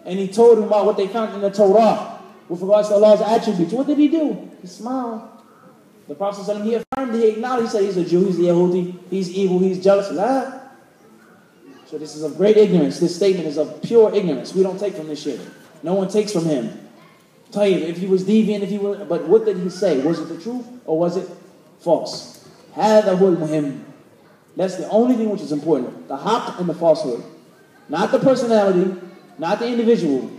and he told him about what they found in the Torah with regards to Allah's attributes. What did he do? He smiled. The Prophet ﷺ, he affirmed, he acknowledged, he said he's a Jew, he's a Yahudi, he's evil, he's jealous. Nah. So this is of great ignorance. This statement is of pure ignorance. We don't take from this shit. No one takes from him. Tayyib, if he was deviant, but what did he say? Was it the truth or was it false? هذا هو المهم. That's the only thing which is important. The haqq and the falsehood. Not the personality, not the individual.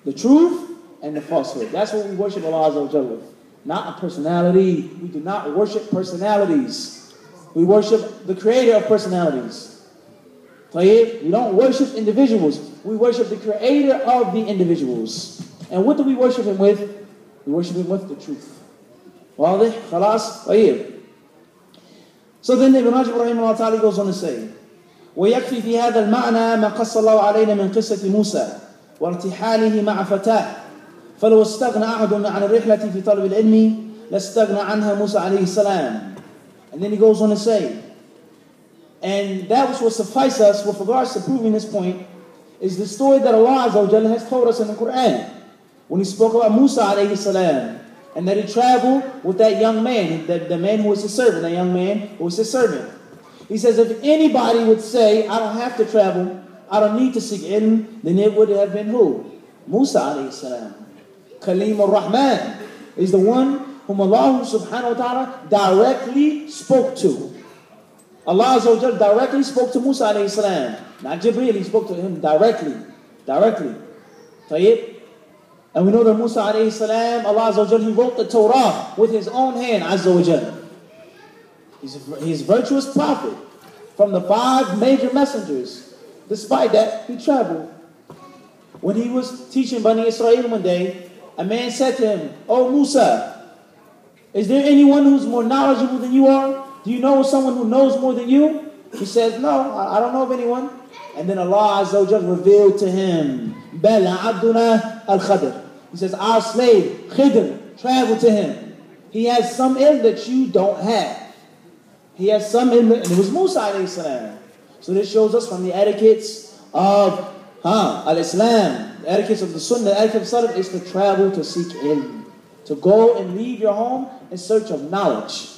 The truth and the falsehood. That's what we worship Allah Azza wa Jalla with. Not a personality. We do not worship personalities. We worship the creator of personalities. We don't worship individuals. We worship the creator of the individuals. And what do we worship him with? We worship him with the truth. واضح? خلاص? طيب. So then Ibn Rajab rahimahullah ta'ala goes on to say, ويكفي في هذا المعنى ما قص الله علينا من قصة موسى وارتحاله مع فتاه فلو استغنى أحد عن الرحلة في طلب العلم لاستغنى عنها موسى عليه السلام. And then he goes on to say, and that which will suffice us with regards to proving this point is the story that Allah Azza wa Jalla has told us in the Quran when he spoke about Musa alayhi salam and that he traveled with that young man, the man who was his servant, that young man who was his servant. He says if anybody would say, I don't have to travel, I don't need to seek ilm, then it would have been who? Musa alayhi salam. Kaleem ar-Rahman is the one whom Allah subhanahu wa ta'ala directly spoke to. Allah Azza wa Jalla directly spoke to Musa alayhi salam. Not Jibreel, he spoke to him directly. Tayyib. And we know that Musa alayhi salam, Allah Azza wa Jalla, he wrote the Torah with his own hand, Azza wa Jalla. He's a virtuous prophet from the 5 major messengers. Despite that, he traveled. When he was teaching Bani Israel one day, a man said to him, "Oh Musa, is there anyone who's more knowledgeable than you are? Do you know someone who knows more than you?" He says, "No, I don't know of anyone." And then Allah Azza wa Jalla revealed to him, "Bal abduna al-Khadr." He says, "Our slave, Khidr, travel to him. He has some ilm that you don't have." He has some ilm, and it was Musa alayhi salam. So this shows us from the etiquettes of al-Islam, the etiquettes of the Sunnah, the etiquette of Salaf is to travel to seek ilm. To go and leave your home in search of knowledge.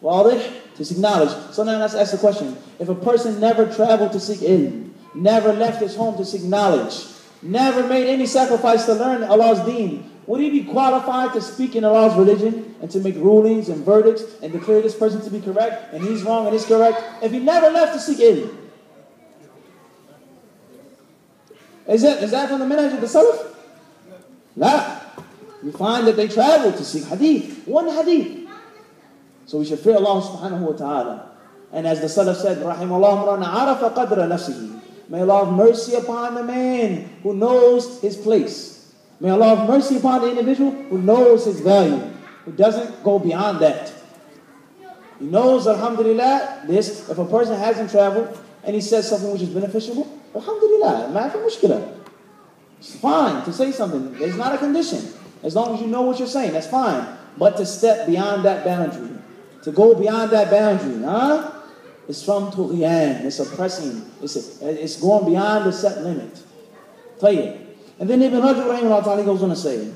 واضح? To seek knowledge. So now let's ask the question. If a person never traveled to seek ilm, never left his home to seek knowledge, never made any sacrifice to learn Allah's deen, would he be qualified to speak in Allah's religion and to make rulings and verdicts and declare this person to be correct and he's wrong and he's correct if he never left to seek ilm? Is that from the manhaj of the Salaf? La. We find that they traveled to seek hadith. One hadith. So we should fear Allah subhanahu wa ta'ala. And as the Salaf said, Rahimahullah, arafa qadra nafsihi. May Allah have mercy upon the man who knows his place. May Allah have mercy upon the individual who knows his value, who doesn't go beyond that. He knows, alhamdulillah, this, if a person hasn't traveled and he says something which is beneficial, alhamdulillah, ma fi mushkila. It's fine to say something. There's not a condition. As long as you know what you're saying, that's fine. But to step beyond that boundary, to go beyond that boundary, it's from tughyan, it's oppressing, it's going beyond the set limit. طيب. And then Ibn Rajab rahimahullah ta'ala goes on to say,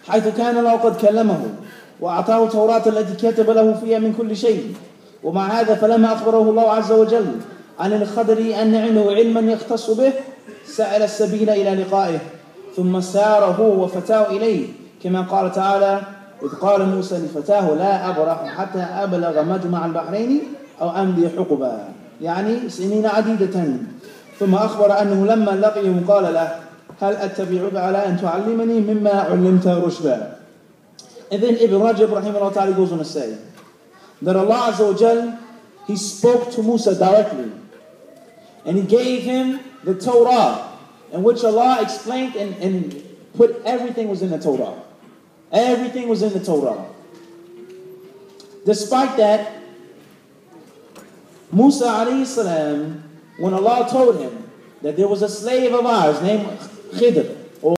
حيث كان الله قد كلمه وأعطاه توراة التي كتب له فيها من كل شيء ومع هذا فلما أخبره الله عز وجل عن الخضر أن عنده علما يختص به سأل السبيل إلى لقائه ثم سار هو وفتاه إليه كما قال تعالى إذ قال موسى لفتاه لا أبرح حتى أبلغ مجمع البحرين أو أمضي حقبا يعني سنين عديدة ثم أخبر أنه لما لقيه قال له هل أتبعك على أن تعلمني مما علمت رشدا. And then Ibn Rajab rahimahullah ta'ala goes on to say that Allah Azza wa Jal, He spoke to Musa directly and He gave him the Torah in which Allah explained and put everything was in the Torah. Everything was in the Torah. Despite that, Musa alayhi salam, when Allah told him that there was a slave of ours named Khidr,